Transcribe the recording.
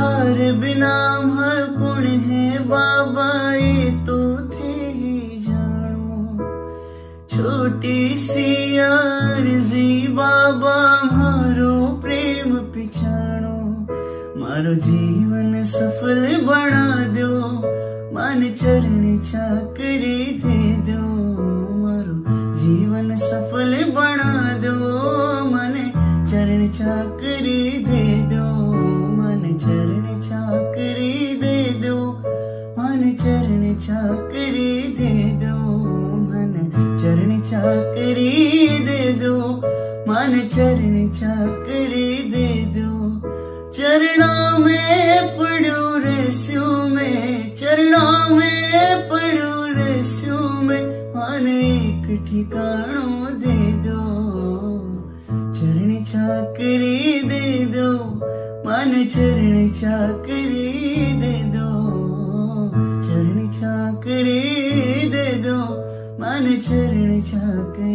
हार बिना हर गुण है बाबा ये तो थे ही जानो। छोटी सी अर्जी बाबा मारो प्रेम पिछाणो। मारो जीवन सफल बना दो, मन चरण चाकरी दे दो। मारो जीवन सफल बना दो, मन चरण चाकरी दे दो। मन चरण चाकरी दे दो, मन चरण चाकरी दे दो। मन चरण चाकरी दे दो, मन चरण चाकरी दे दो। चरणों में पड़ू रस्यू में, चरणों में पड़ू रस्यू में, मन एक ठिकानों दे दो। चरण चाकरी दे दो, मन चरण चाकरी दे दो। चरण चाकरी दे दो, मन चरण चाकरी